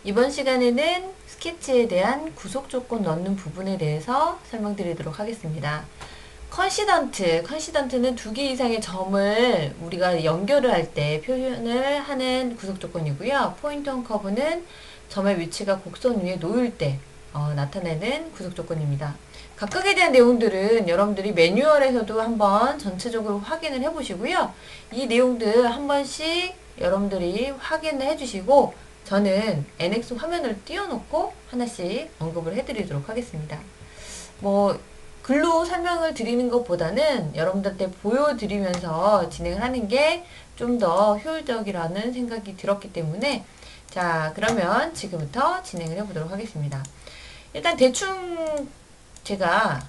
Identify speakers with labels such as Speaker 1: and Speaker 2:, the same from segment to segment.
Speaker 1: 이번 시간에는 스케치에 대한 구속 조건 넣는 부분에 대해서 설명드리도록 하겠습니다. 컨시던트는 두 개 이상의 점을 우리가 연결을 할 때 표현을 하는 구속 조건이고요. 포인트 온 커브는 점의 위치가 곡선 위에 놓일 때 나타내는 구속 조건입니다. 각각에 대한 내용들은 여러분들이 매뉴얼에서도 한번 전체적으로 확인을 해보시고요. 이 내용들 한 번씩 여러분들이 확인을 해주시고 저는 NX 화면을 띄워놓고 하나씩 언급을 해드리도록 하겠습니다. 글로 설명을 드리는 것보다는 여러분들한테 보여드리면서 진행을 하는 게 좀 더 효율적이라는 생각이 들었기 때문에 자, 그러면 지금부터 진행을 해보도록 하겠습니다. 일단 대충 제가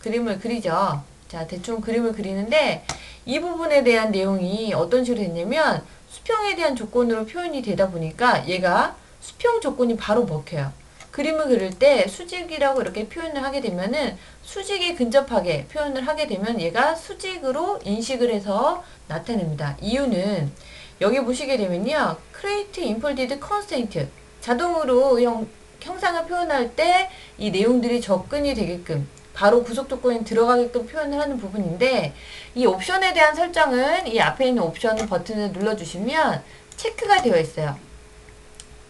Speaker 1: 그림을 그리죠. 자, 대충 그림을 그리는데 이 부분에 대한 내용이 어떤 식으로 됐냐면 수평에 대한 조건으로 표현이 되다 보니까 얘가 수평 조건이 바로 먹혀요. 그림을 그릴 때 수직이라고 이렇게 표현을 하게 되면은 수직에 근접하게 표현을 하게 되면 얘가 수직으로 인식을 해서 나타냅니다. 이유는 여기 보시게 되면요. create infolded constraint 자동으로 형상을 표현할 때 이 내용들이 접근이 되게끔 바로 구속 조건에 들어가게끔 표현을 하는 부분인데 이 옵션에 대한 설정은 이 앞에 있는 옵션 버튼을 눌러주시면 체크가 되어 있어요.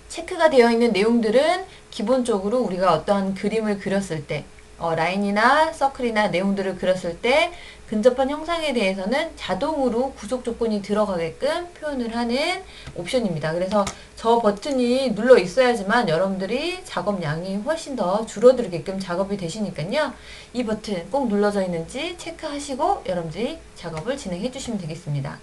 Speaker 1: 체크가 되어 있는 내용들은 기본적으로 우리가 어떠한 그림을 그렸을 때 라인이나 서클이나 내용들을 그렸을 때 근접한 형상에 대해서는 자동으로 구속 조건이 들어가게끔 표현을 하는 옵션입니다. 그래서 저 버튼이 눌러 있어야지만 여러분들이 작업량이 훨씬 더 줄어들게끔 작업이 되시니까요. 이 버튼 꼭 눌러져 있는지 체크하시고 여러분들이 작업을 진행해 주시면 되겠습니다.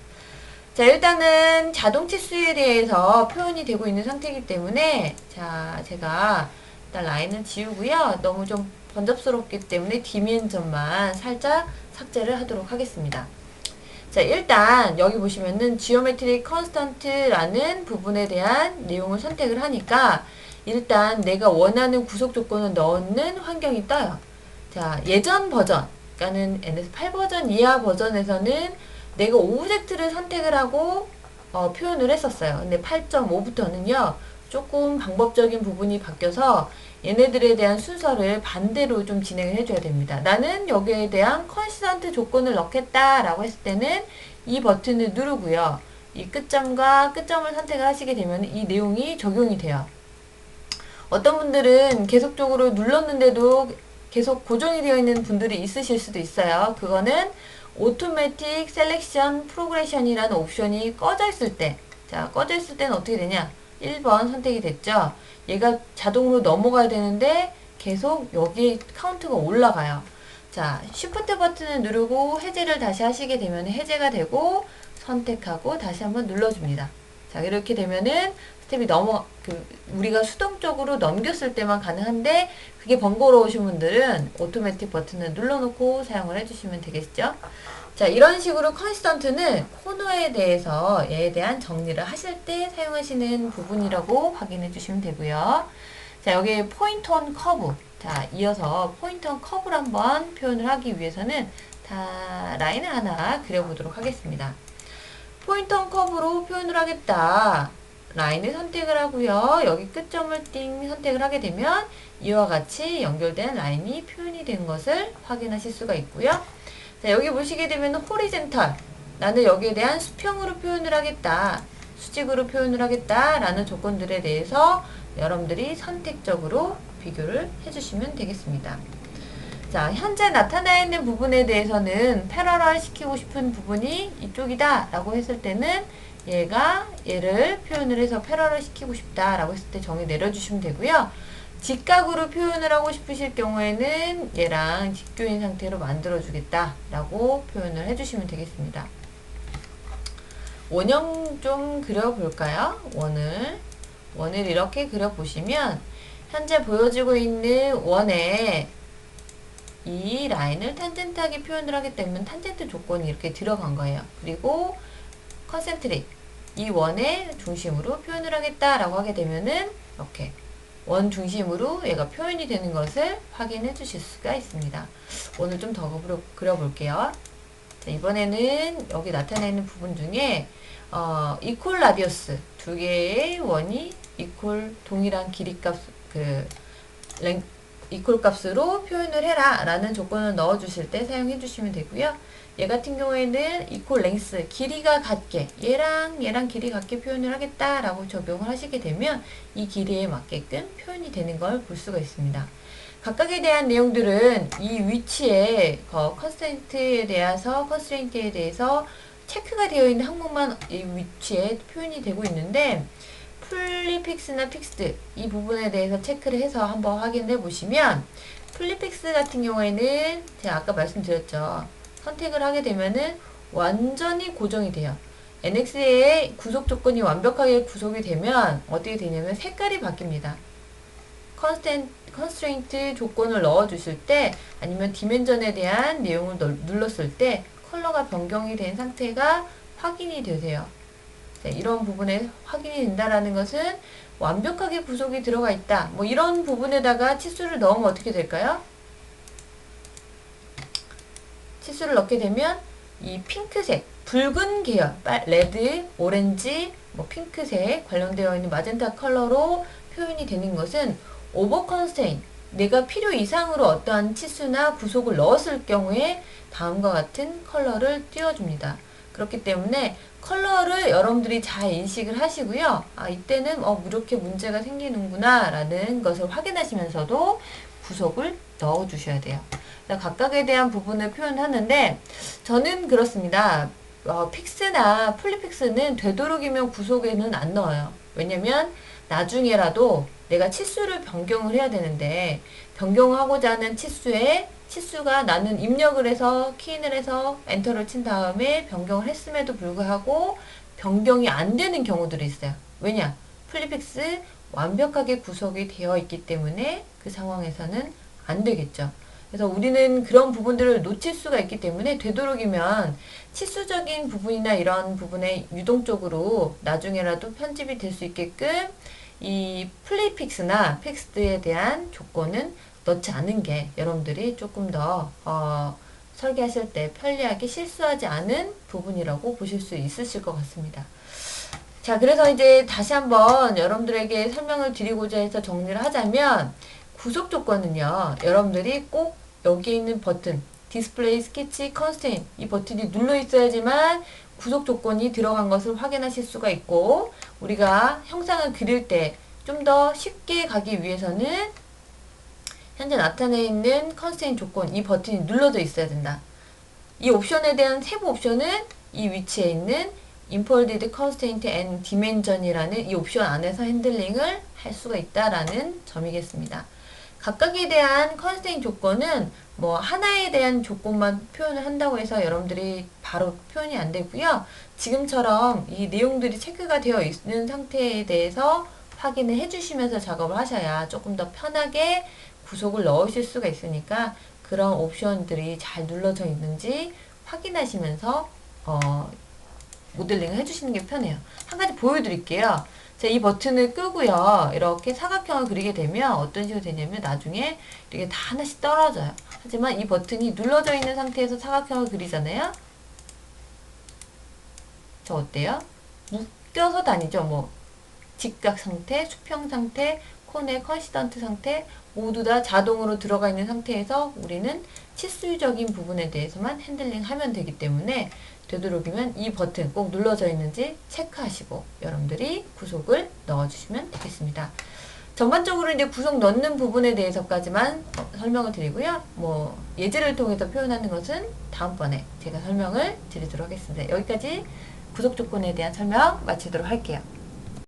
Speaker 1: 자, 일단은 자동 치수에 대해서 표현이 되고 있는 상태이기 때문에 자, 제가 일단 라인을 지우고요. 너무 좀 번잡스럽기 때문에 디멘전만 살짝 삭제를 하도록 하겠습니다. 자, 일단 여기 보시면은 지오메트릭 컨스턴트라는 부분에 대한 내용을 선택을 하니까 일단 내가 원하는 구속 조건을 넣는 환경이 떠요. 자, 예전 버전, 그러니까는 NS8 버전 이하 버전에서는 내가 오브젝트를 선택을 하고 표현을 했었어요. 근데 8.5부터는요. 조금 방법적인 부분이 바뀌어서 얘네들에 대한 순서를 반대로 좀 진행을 해줘야 됩니다. 나는 여기에 대한 컨시던트 조건을 넣겠다라고 했을 때는 이 버튼을 누르고요. 이 끝점과 끝점을 선택을 하시게 되면 이 내용이 적용이 돼요. 어떤 분들은 계속적으로 눌렀는데도 계속 고정이 되어 있는 분들이 있으실 수도 있어요. 그거는 오토매틱 셀렉션 프로그레션이라는 옵션이 꺼져 있을 때, 자, 꺼져 있을 때는 어떻게 되냐? 1번 선택이 됐죠? 얘가 자동으로 넘어가야 되는데 계속 여기 카운트가 올라가요. 자, 쉬프트 버튼을 누르고 해제를 다시 하시게 되면 해제가 되고 선택하고 다시 한번 눌러줍니다. 자, 이렇게 되면은 스텝이 우리가 수동적으로 넘겼을 때만 가능한데 그게 번거로우신 분들은 오토매틱 버튼을 눌러놓고 사용을 해주시면 되겠죠. 자, 이런 식으로 컨시던트는 코너에 대해서 얘에 대한 정리를 하실 때 사용하시는 부분이라고 확인해 주시면 되고요. 자, 여기 포인트 온 커브. 자, 이어서 포인트 온 커브를 한번 표현을 하기 위해서는 라인을 하나 그려보도록 하겠습니다. 포인트 온 커브로 표현을 하겠다. 라인을 선택을 하고요. 여기 끝점을 띵 선택을 하게 되면 이와 같이 연결된 라인이 표현이 된 것을 확인하실 수가 있고요. 자, 여기 보시게 되면 호리젠탈. 나는 여기에 대한 수평으로 표현을 하겠다. 수직으로 표현을 하겠다. 라는 조건들에 대해서 여러분들이 선택적으로 비교를 해주시면 되겠습니다. 자, 현재 나타나 있는 부분에 대해서는 패러럴 시키고 싶은 부분이 이쪽이다 라고 했을 때는 얘를 표현을 해서 패러럴 시키고 싶다 라고 했을 때 정의 내려주시면 되고요. 직각으로 표현을 하고 싶으실 경우에는 얘랑 직교인 상태로 만들어 주겠다 라고 표현을 해주시면 되겠습니다. 원형 좀 그려볼까요? 원을 이렇게 그려보시면 현재 보여지고 있는 원에 이 라인을 탄젠트하게 표현을 하기 때문에 탄젠트 조건이 이렇게 들어간 거예요. 그리고 컨센트릭 이 원의 중심으로 표현을 하겠다라고 하게 되면은 이렇게 원 중심으로 얘가 표현이 되는 것을 확인해 주실 수가 있습니다. 오늘 좀 더 그려볼게요. 자, 이번에는 여기 나타나 있는 부분 중에 이퀄 라디어스 두 개의 원이 이퀄 동일한 길이값 이퀄 값으로 표현을 해라 라는 조건을 넣어 주실 때 사용해 주시면 되고요. 얘 같은 경우에는 이퀄 랭스 길이가 같게 얘랑 길이 같게 표현을 하겠다 라고 적용을 하시게 되면 이 길이에 맞게끔 표현이 되는 걸 볼 수가 있습니다. 각각에 대한 내용들은 이 위치에 컨스트레인트에 대해서 체크가 되어 있는 항목만 이 위치에 표현이 되고 있는데 플리픽스나 픽스드 이 부분에 대해서 체크를 해서 한번 확인해 보시면 플리픽스 같은 경우에는 제가 아까 말씀드렸죠. 선택을 하게 되면은 완전히 고정이 돼요. NX의 구속 조건이 완벽하게 구속이 되면 어떻게 되냐면 색깔이 바뀝니다. 컨스트레인트 조건을 넣어 주실 때 아니면 디멘전에 대한 내용을 눌렀을 때 컬러가 변경이 된 상태가 확인이 되세요. 네, 이런 부분에 확인이 된다라는 것은 완벽하게 구속이 들어가 있다. 뭐 이런 부분에다가 치수를 넣으면 어떻게 될까요? 치수를 넣게 되면 이 핑크색, 붉은 계열, 레드, 오렌지, 뭐 핑크색 관련되어 있는 마젠타 컬러로 표현이 되는 것은 오버 컨스트레인, 내가 필요 이상으로 어떠한 치수나 구속을 넣었을 경우에 다음과 같은 컬러를 띄워줍니다. 그렇기 때문에 컬러를 여러분들이 잘 인식을 하시고요. 아, 이때는 이렇게 문제가 생기는구나 라는 것을 확인하시면서도 구속을 넣어 주셔야 돼요. 각각에 대한 부분을 표현하는데 저는 그렇습니다. 픽스나 플리픽스는 되도록이면 구속에는 안 넣어요. 왜냐면 나중에라도 내가 치수를 변경을 해야 되는데 변경하고자 하는 치수가 나는 입력을 해서 키인을 해서 엔터를 친 다음에 변경을 했음에도 불구하고 변경이 안 되는 경우들이 있어요. 왜냐? 플리픽스 완벽하게 구속이 되어 있기 때문에 그 상황에서는 안 되겠죠. 그래서 우리는 그런 부분들을 놓칠 수가 있기 때문에 되도록이면 치수적인 부분이나 이런 부분에 유동적으로 나중에라도 편집이 될 수 있게끔 이 플리픽스나 픽스드에 대한 조건은 넣지 않은 게 여러분들이 조금 더 설계하실 때 편리하게 실수하지 않은 부분이라고 보실 수 있으실 것 같습니다. 자, 그래서 이제 다시 한번 여러분들에게 설명을 드리고자 해서 정리를 하자면 구속 조건은요, 여러분들이 꼭 여기에 있는 버튼 디스플레이 스케치 컨스트레인 이 버튼이 눌러 있어야지만 구속 조건이 들어간 것을 확인하실 수가 있고, 우리가 형상을 그릴 때 좀 더 쉽게 가기 위해서는 현재 나타내 있는 컨스트레인 조건 이 버튼이 눌러져 있어야 된다. 이 옵션에 대한 세부 옵션은 이 위치에 있는 Imported Constraint and Dimension이라는 이 옵션 안에서 핸들링을 할 수가 있다라는 점이겠습니다. 각각에 대한 컨스트레인 조건은 뭐 하나에 대한 조건만 표현을 한다고 해서 여러분들이 바로 표현이 안 되고요. 지금처럼 이 내용들이 체크가 되어 있는 상태에 대해서 확인을 해주시면서 작업을 하셔야 조금 더 편하게 구속을 넣으실 수가 있으니까 그런 옵션들이 잘 눌러져 있는지 확인하시면서 모델링을 해주시는 게 편해요. 한 가지 보여드릴게요. 자, 이 버튼을 끄고요. 이렇게 사각형을 그리게 되면 어떤 식으로 되냐면 나중에 이렇게 다 하나씩 떨어져요. 하지만 이 버튼이 눌러져 있는 상태에서 사각형을 그리잖아요. 저 어때요? 묶여서 다니죠. 뭐 직각 상태, 수평 상태, 코네 컨시던트 상태 모두 다 자동으로 들어가 있는 상태에서 우리는 치수적인 부분에 대해서만 핸들링 하면 되기 때문에 되도록이면 이 버튼 꼭 눌러져 있는지 체크하시고 여러분들이 구속을 넣어주시면 되겠습니다. 전반적으로 이제 구속 넣는 부분에 대해서까지만 설명을 드리고요. 뭐 예제를 통해서 표현하는 것은 다음번에 제가 설명을 드리도록 하겠습니다. 여기까지 구속 조건에 대한 설명 마치도록 할게요.